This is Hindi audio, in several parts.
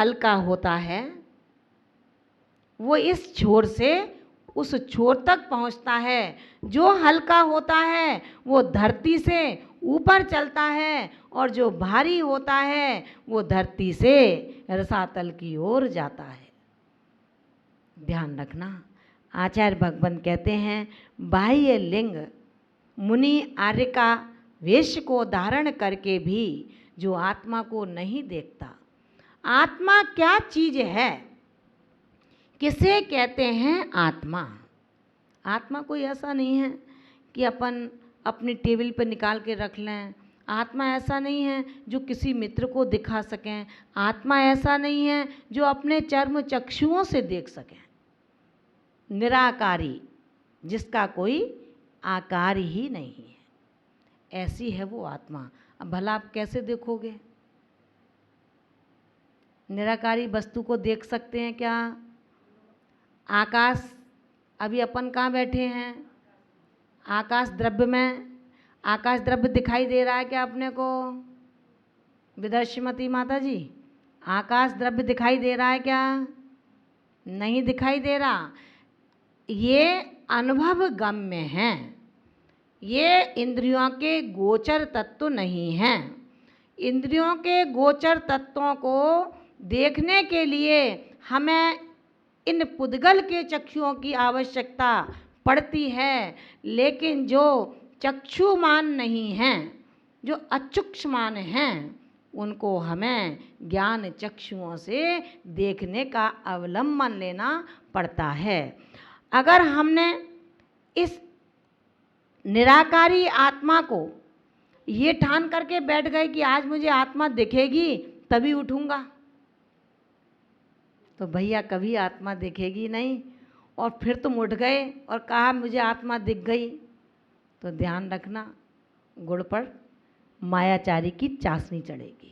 हल्का होता है वो इस छोर से उस छोर तक पहुंचता है। जो हल्का होता है वो धरती से ऊपर चलता है और जो भारी होता है वो धरती से रसातल की ओर जाता है। ध्यान रखना, आचार्य भगवंत कहते हैं बाह्य लिंग मुनि आर्य का वेश को धारण करके भी जो आत्मा को नहीं देखता। आत्मा क्या चीज है, किसे कहते हैं आत्मा? आत्मा कोई ऐसा नहीं है कि अपन अपनी टेबल पर निकाल के रख लें। आत्मा ऐसा नहीं है जो किसी मित्र को दिखा सकें। आत्मा ऐसा नहीं है जो अपने चर्म चक्षुओं से देख सकें। निराकारी, जिसका कोई आकार ही नहीं है, ऐसी है वो आत्मा। अब भला आप कैसे देखोगे? निराकारी वस्तु को देख सकते हैं क्या? आकाश, अभी अपन कहाँ बैठे हैं? आकाश द्रव्य में। आकाश द्रव्य दिखाई दे रहा है क्या अपने को? विदर्शमती माता जी, आकाश द्रव्य दिखाई दे रहा है क्या? नहीं दिखाई दे रहा। ये अनुभव गम्य हैं, ये इंद्रियों के गोचर तत्व नहीं हैं। इंद्रियों के गोचर तत्वों को देखने के लिए हमें इन पुद्गल के चक्षुओं की आवश्यकता पड़ती है, लेकिन जो चक्षुमान नहीं हैं, जो अचक्षुमान हैं, उनको हमें ज्ञान चक्षुओं से देखने का अवलंबन लेना पड़ता है। अगर हमने इस निराकारी आत्मा को ये ठान करके बैठ गए कि आज मुझे आत्मा दिखेगी तभी उठूंगा, तो भैया कभी आत्मा दिखेगी नहीं। और फिर तुम उठ गए और कहा मुझे आत्मा दिख गई, तो ध्यान रखना गुड़ पर मायाचारी की चाशनी चढ़ेगी,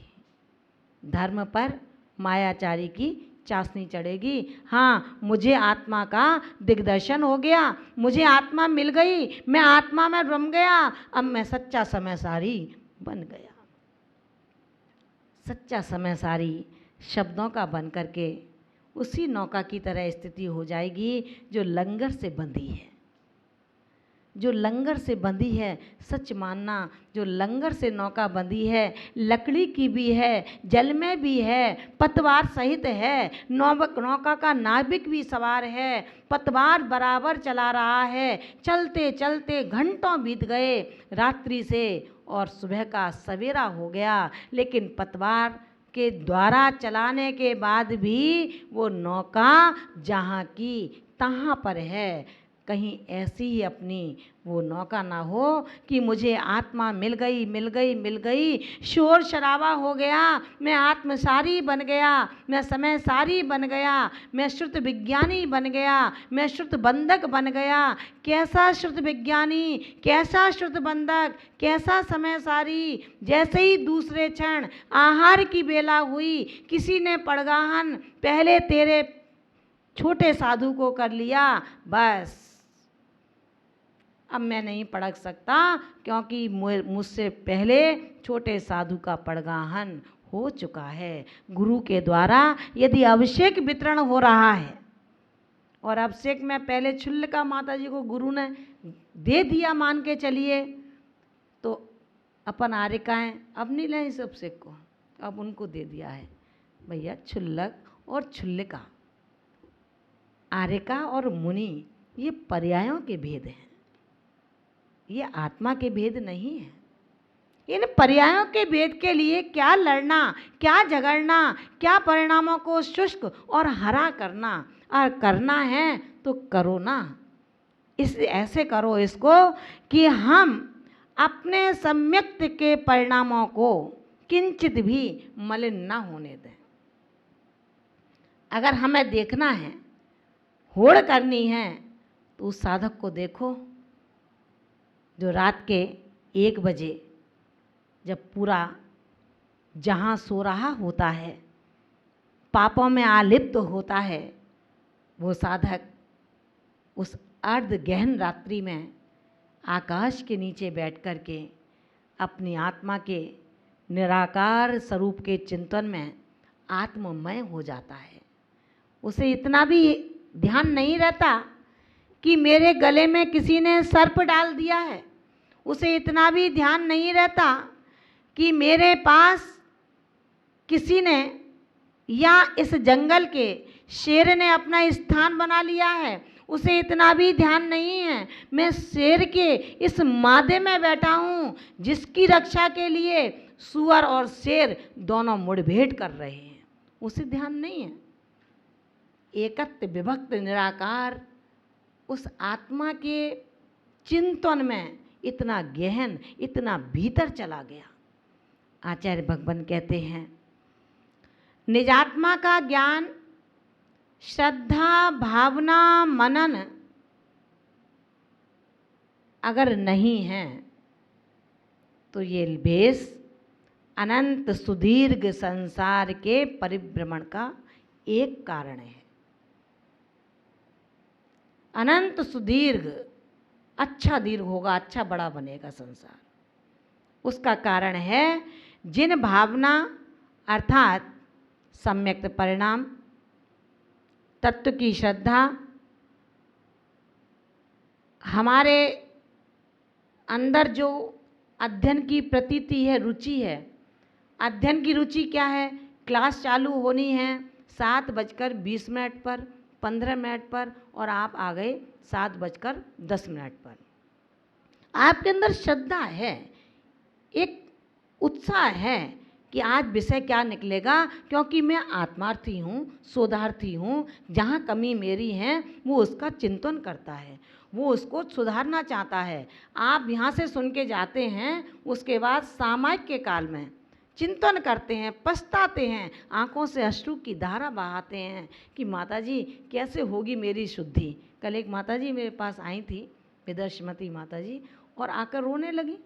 धर्म पर मायाचारी की चाशनी चढ़ेगी। हाँ, मुझे आत्मा का दिग्दर्शन हो गया, मुझे आत्मा मिल गई, मैं आत्मा में रम गया, अब मैं सच्चा समयसारी बन गया। सच्चा समयसारी शब्दों का बन करके उसी नौका की तरह स्थिति हो जाएगी जो लंगर से बंधी है। जो लंगर से बंधी है, सच मानना, जो लंगर से नौका बंधी है, लकड़ी की भी है, जल में भी है, पतवार सहित है, नौका का नाविक भी सवार है, पतवार बराबर चला रहा है। चलते चलते घंटों बीत गए रात्रि से और सुबह का सवेरा हो गया, लेकिन पतवार के द्वारा चलाने के बाद भी वो नौका जहाँ की तहाँ पर है। कहीं ऐसी ही अपनी वो नौका ना हो कि मुझे आत्मा मिल गई, मिल गई, मिल गई, शोर शराबा हो गया, मैं आत्मसारी बन गया, मैं समयसारी बन गया, मैं श्रुत विज्ञानी बन गया, मैं श्रुत बंधक बन गया। कैसा श्रुत विज्ञानी, कैसा श्रुत बंधक, कैसा समयसारी? जैसे ही दूसरे क्षण आहार की बेला हुई, किसी ने पड़गाहन पहले तेरे छोटे साधु को कर लिया, बस अब मैं नहीं पड़क सकता, क्योंकि मुझसे पहले छोटे साधु का पड़गाहन हो चुका है। गुरु के द्वारा यदि अभिषेक वितरण हो रहा है और अभिषेक में पहले क्षुल्लका माता जी को गुरु ने दे दिया मान के चलिए, तो अपन आर्यकाएँ अब नहीं लें इस अभिषेक को, अब उनको दे दिया है। भैया क्षुल्लक और क्षुल्लिका, आर्यका और मुनि, ये पर्यायों के भेद हैं, ये आत्मा के भेद नहीं है। इन पर्यायों के भेद के लिए क्या लड़ना, क्या झगड़ना, क्या परिणामों को शुष्क और हरा करना? और करना है तो करो ना, इस ऐसे करो इसको कि हम अपने सम्यक्त के परिणामों को किंचित भी मलिन ना होने दें। अगर हमें देखना है, होड़ करनी है, तो उस साधक को देखो जो रात के 1 बजे जब पूरा जहाँ सो रहा होता है, पापों में आलिप्त होता है, वो साधक उस अर्ध गहन रात्रि में आकाश के नीचे बैठ कर के अपनी आत्मा के निराकार स्वरूप के चिंतन में आत्ममय हो जाता है। उसे इतना भी ध्यान नहीं रहता कि मेरे गले में किसी ने सर्प डाल दिया है। उसे इतना भी ध्यान नहीं रहता कि मेरे पास किसी ने या इस जंगल के शेर ने अपना स्थान बना लिया है। उसे इतना भी ध्यान नहीं है मैं शेर के इस मादे में बैठा हूँ जिसकी रक्षा के लिए सुअर और शेर दोनों मुठभेड़ कर रहे हैं। उसे ध्यान नहीं है। एकत्व विभक्त निराकार उस आत्मा के चिंतन में इतना गहन, इतना भीतर चला गया। आचार्य भगवान कहते हैं, निजात्मा का ज्ञान श्रद्धा, भावना, मनन अगर नहीं है तो ये भेष अनंत सुदीर्घ संसार के परिभ्रमण का एक कारण है। अनंत सुदीर्घ, अच्छा दीर्घ होगा, अच्छा बड़ा बनेगा संसार। उसका कारण है जिन भावना अर्थात सम्यक्त परिणाम, तत्व की श्रद्धा, हमारे अंदर जो अध्ययन की प्रतीति है, रुचि है। अध्ययन की रुचि क्या है? क्लास चालू होनी है 7:20 पर, 15 मिनट पर, और आप आ गए 7:10 पर। आपके अंदर श्रद्धा है, एक उत्साह है कि आज विषय क्या निकलेगा, क्योंकि मैं आत्मार्थी हूँ, शोधार्थी हूँ। जहाँ कमी मेरी है वो उसका चिंतन करता है, वो उसको सुधारना चाहता है। आप यहाँ से सुन के जाते हैं, उसके बाद सामायिक के काल में चिंतन करते हैं, पछताते हैं, आंखों से अश्रु की धारा बहाते हैं कि माताजी कैसे होगी मेरी शुद्धि। कल एक माताजी मेरे पास आई थी, विदर्शमती माताजी, और आकर रोने लगी।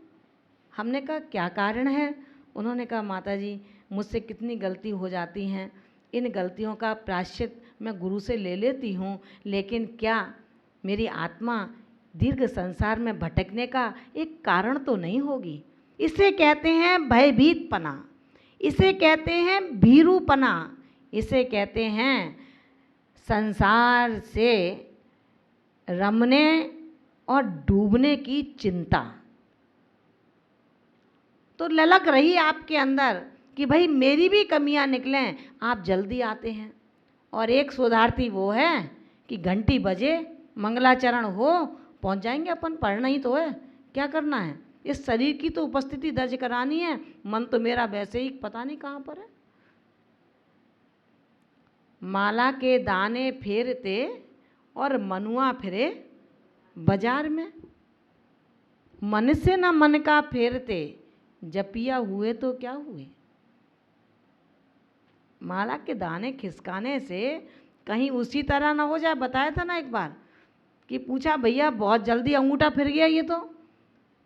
हमने कहा क्या कारण है? उन्होंने कहा माताजी मुझसे कितनी गलती हो जाती हैं, इन गलतियों का प्रायश्चित मैं गुरु से ले लेती हूँ, लेकिन क्या मेरी आत्मा दीर्घ संसार में भटकने का एक कारण तो नहीं होगी? इसे कहते हैं भयभीतपना, इसे कहते हैं भीरूपना, इसे कहते हैं संसार से रमने और डूबने की चिंता। तो ललक रही आपके अंदर कि भाई मेरी भी कमियां निकलें, आप जल्दी आते हैं। और एक शोधार्थी वो है कि घंटी बजे, मंगलाचरण हो, पहुंच जाएंगे अपन, पढ़ना ही तो है, क्या करना है, इस शरीर की तो उपस्थिति दर्ज करानी है, मन तो मेरा वैसे ही पता नहीं कहाँ पर है। माला के दाने फेरते और मनुआ फिरे बाजार में, मन से न मन का फेरते, जपिया हुए तो क्या हुए। माला के दाने खिसकाने से कहीं उसी तरह ना हो जाए। बताया था ना एक बार कि पूछा भैया बहुत जल्दी अंगूठा फिर गया, ये तो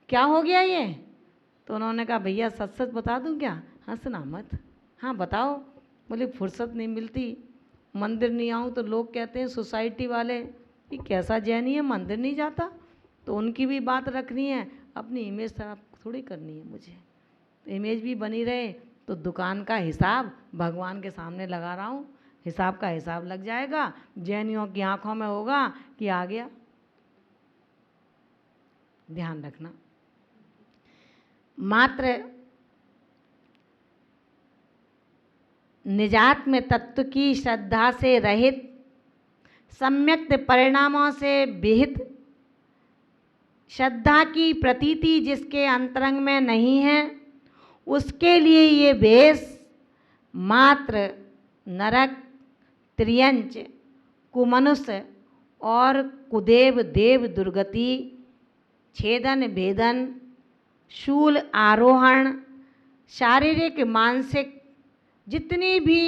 क्या हो गया ये? तो उन्होंने कहा भैया सच सच बता दूं क्या? हंसना मत। हाँ बताओ। बोले फुर्सत नहीं मिलती, मंदिर नहीं आऊँ तो लोग कहते हैं सोसाइटी वाले कि कैसा जैनी है, मंदिर नहीं जाता। तो उनकी भी बात रखनी है, अपनी इमेज खराब थोड़ी करनी है मुझे। तो इमेज भी बनी रहे तो दुकान का हिसाब भगवान के सामने लगा रहा हूँ, हिसाब का हिसाब लग जाएगा। जैनियों की आंखों में होगा कि आ गया। ध्यान रखना। मात्र निजात में तत्व की श्रद्धा से रहित, सम्यक्त परिणामों से विहित, श्रद्धा की प्रतीति जिसके अंतरंग में नहीं है, उसके लिए ये भेष मात्र नरक, त्रियंच, कुमनुष्य और कुदेव देव दुर्गति, छेदन भेदन, शूल आरोहण, शारीरिक मानसिक जितनी भी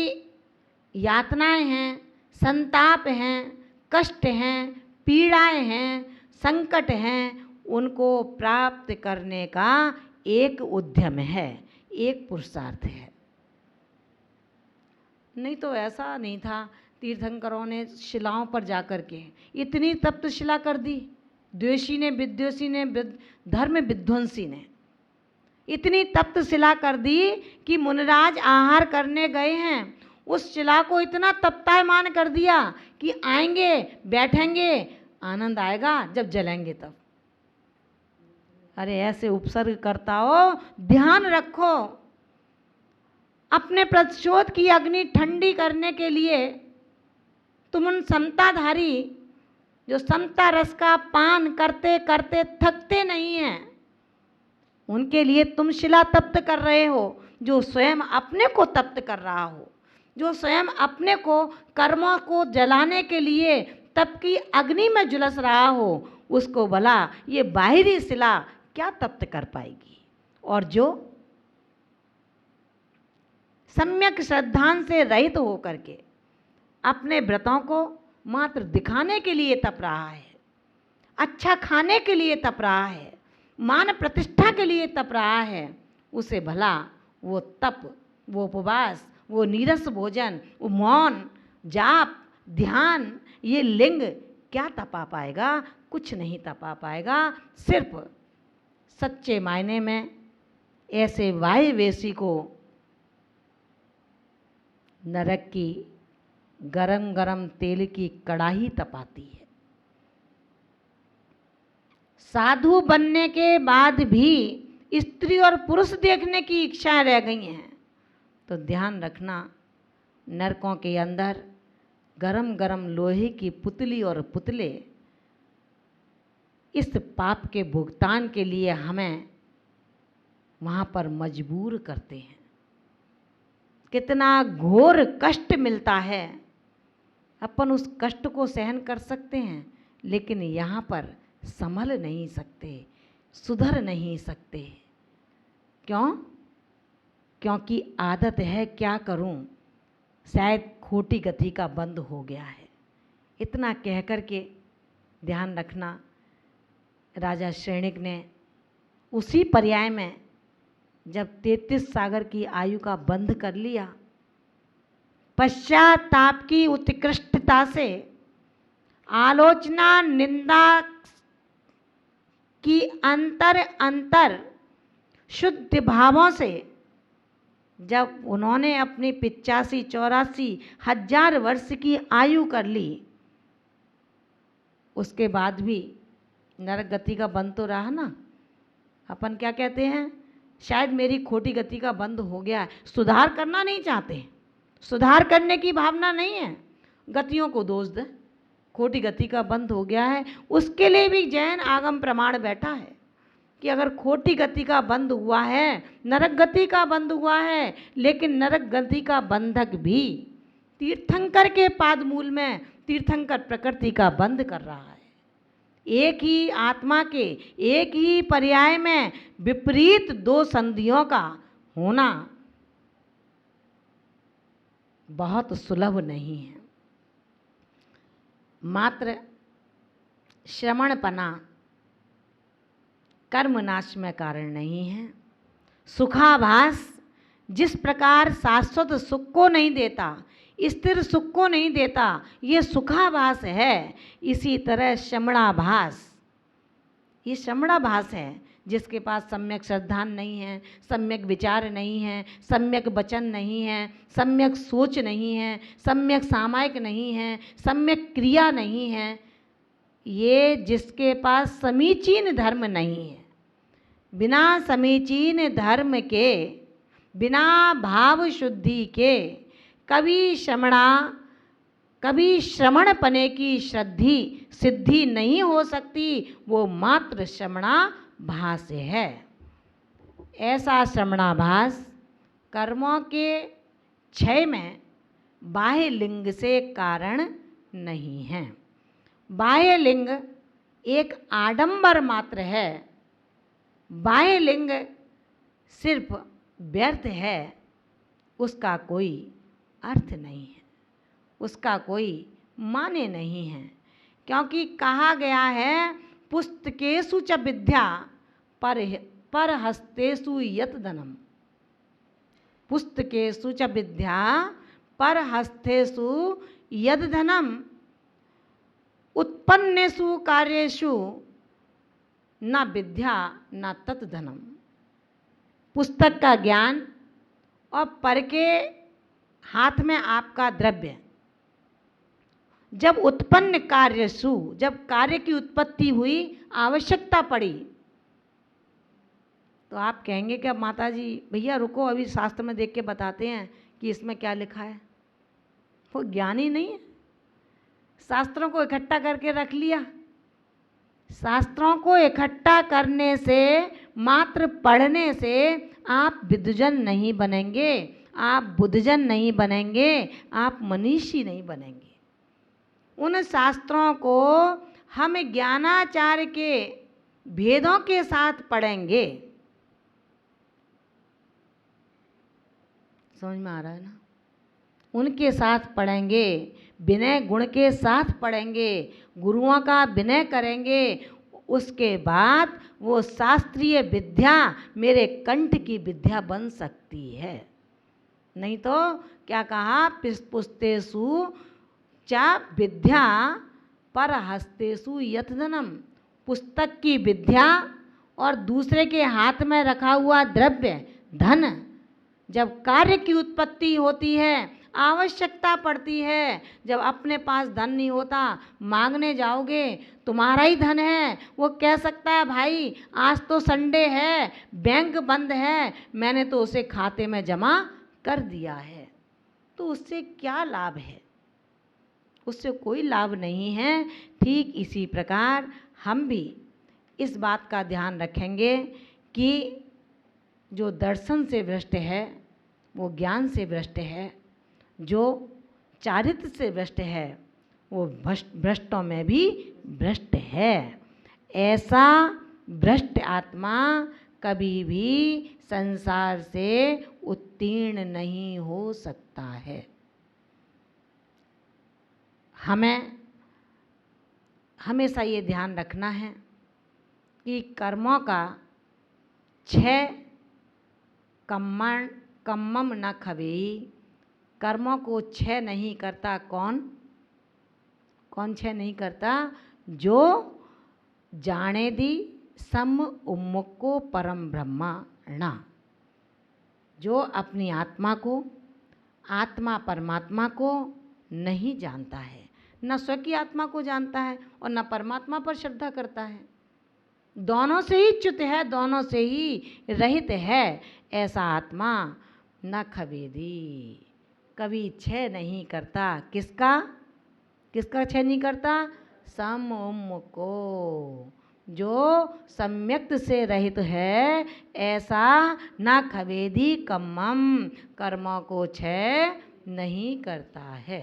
यातनाएं हैं, संताप हैं, कष्ट हैं, पीड़ाएं हैं, संकट हैं, उनको प्राप्त करने का एक उद्यम है, एक पुरुषार्थ है। नहीं तो ऐसा नहीं था। तीर्थंकरों ने शिलाओं पर जाकर के इतनी तप्त शिला कर दी, द्वेषी ने, विद्वेषी ने, धर्म विध्वंसी ने इतनी तप्त शिला कर दी कि मुनिराज आहार करने गए हैं, उस शिला को इतना तप्तायमान कर दिया कि आएंगे, बैठेंगे, आनंद आएगा जब जलेंगे तब। अरे ऐसे उपसर्ग करता हो, ध्यान रखो। अपने प्रतिशोध की अग्नि ठंडी करने के लिए तुम उन समताधारी जो समता रस का पान करते करते थकते नहीं हैं, उनके लिए तुम शिला तप्त कर रहे हो। जो स्वयं अपने को तप्त कर रहा हो, जो स्वयं अपने को कर्मों को जलाने के लिए तप की अग्नि में झुलस रहा हो, उसको भला ये बाहरी शिला क्या तप्त कर पाएगी। और जो सम्यक श्रद्धान से रहित हो करके अपने व्रतों को मात्र दिखाने के लिए तप रहा है, अच्छा खाने के लिए तप रहा है, मान प्रतिष्ठा के लिए तप रहा है, उसे भला वो तप, वो उपवास, वो नीरस भोजन, वो मौन, जाप, ध्यान, ये लिंग क्या तपा पाएगा? कुछ नहीं तपा पाएगा। सिर्फ सच्चे मायने में ऐसे वायुवेशी को नरक की गरम गरम तेल की कड़ाही तपाती है। साधु बनने के बाद भी स्त्री और पुरुष देखने की इच्छाएं रह गई हैं, तो ध्यान रखना, नरकों के अंदर गरम गरम लोहे की पुतली और पुतले इस पाप के भुगतान के लिए हमें वहाँ पर मजबूर करते हैं। कितना घोर कष्ट मिलता है, अपन उस कष्ट को सहन कर सकते हैं, लेकिन यहाँ पर संभल नहीं सकते, सुधर नहीं सकते। क्यों? क्योंकि आदत है, क्या करूं, शायद खोटी गति का बंद हो गया है। इतना कह कर के ध्यान रखना, राजा श्रेणिक ने उसी पर्याय में जब 33 सागर की आयु का बंध कर लिया, पश्चाताप की उत्कृष्टता से, आलोचना निंदा की अंतर अंतर शुद्ध भावों से, जब उन्होंने अपनी 85-84 हजार वर्ष की आयु कर ली, उसके बाद भी नरक गति का बंद तो रहा ना। अपन क्या कहते हैं, शायद मेरी खोटी गति का बंद हो गया है। सुधार करना नहीं चाहते, सुधार करने की भावना नहीं है, गतियों को दोष दे, खोटी गति का बंद हो गया है। उसके लिए भी जैन आगम प्रमाण बैठा है कि अगर खोटी गति का बंद हुआ है, नरक गति का बंद हुआ है, लेकिन नरक गति का बंधक भी तीर्थंकर के पादमूल में तीर्थंकर प्रकृति का बंद कर रहा है। एक ही आत्मा के एक ही पर्याय में विपरीत दो संधियों का होना बहुत सुलभ नहीं है। मात्र श्रमणपना कर्मनाश में कारण नहीं है। सुखाभास जिस प्रकार शाश्वत सुख को नहीं देता, स्थिर सुख को नहीं देता, ये सुखाभास है, इसी तरह श्रमणाभास, ये श्रमणाभास है। जिसके पास सम्यक श्रद्धा नहीं है, सम्यक विचार नहीं है, सम्यक वचन नहीं है, सम्यक सोच नहीं है, सम्यक सामायिक नहीं है, सम्यक क्रिया नहीं है, ये जिसके पास समीचीन धर्म नहीं है, बिना समीचीन धर्म के, बिना भाव शुद्धि के कभी श्रमणपने की सिद्धि नहीं हो सकती। वो मात्र श्रमणाभास है। ऐसा श्रमणाभास कर्मों के क्षय में बाह्य लिंग से कारण नहीं है। बाह्य लिंग एक आडंबर मात्र है। बाह्य लिंग सिर्फ व्यर्थ है, उसका कोई अर्थ नहीं है, उसका कोई माने नहीं है। क्योंकि कहा गया है, पुस्तकेषु च विद्या पर हस्तेषु यत धनम। पुस्तकेषु च विद्या पर हस्तेषु यद धनम, उत्पन्नेषु कार्येषु न विद्या न तत् धनम। पुस्तक का ज्ञान और पर के हाथ में आपका द्रव्य जब उत्पन्न कार्यसु, जब कार्य की उत्पत्ति हुई, आवश्यकता पड़ी, तो आप कहेंगे कि अब माता जी भैया रुको, अभी शास्त्र में देख के बताते हैं कि इसमें क्या लिखा है। वो ज्ञानी नहीं है, शास्त्रों को इकट्ठा करके रख लिया। शास्त्रों को इकट्ठा करने से, मात्र पढ़ने से आप विद्वजन नहीं बनेंगे, आप बुद्धजन नहीं बनेंगे, आप मनीषी नहीं बनेंगे। उन शास्त्रों को हम ज्ञानाचार्य के भेदों के साथ पढ़ेंगे। समझ में आ रहा है ना? उनके साथ पढ़ेंगे, विनय गुण के साथ पढ़ेंगे, गुरुओं का विनय करेंगे। उसके बाद वो शास्त्रीय विद्या मेरे कंठ की विद्या बन सकती है। नहीं तो क्या कहा, पुस्तेषु चा विद्या पर हस्तेषु यतधनम। पुस्तक की विद्या और दूसरे के हाथ में रखा हुआ द्रव्य धन, जब कार्य की उत्पत्ति होती है, आवश्यकता पड़ती है, जब अपने पास धन नहीं होता, मांगने जाओगे, तुम्हारा ही धन है, वो कह सकता है भाई आज तो संडे है, बैंक बंद है, मैंने तो उसे खाते में जमा कर दिया है। तो उससे क्या लाभ है? उससे कोई लाभ नहीं है। ठीक इसी प्रकार हम भी इस बात का ध्यान रखेंगे कि जो दर्शन से भ्रष्ट है वो ज्ञान से भ्रष्ट है, जो चारित्र से भ्रष्ट है वो भ्रष्टों में भी भ्रष्ट है। ऐसा भ्रष्ट आत्मा कभी भी संसार से उत्तीर्ण नहीं हो सकता है। हमें हमेशा ये ध्यान रखना है कि कर्मों का क्षय कम्मम न खवेई। कर्मों को क्षय नहीं करता कौन? कौन क्षय नहीं करता? जो जाने दी सम उम्मुको परम ब्रह्मणा, जो अपनी आत्मा को, आत्मा परमात्मा को नहीं जानता है, न स्व की आत्मा को जानता है और न परमात्मा पर श्रद्धा करता है, दोनों से ही च्युत है, दोनों से ही रहित है, ऐसा आत्मा न खवेदी, कभी क्षय नहीं करता। किसका? किसका क्षय नहीं करता? सम उम्म को, जो सम्यक्त से रहित है, ऐसा न खवेदी कम्मम, कर्मों को क्षय नहीं करता है।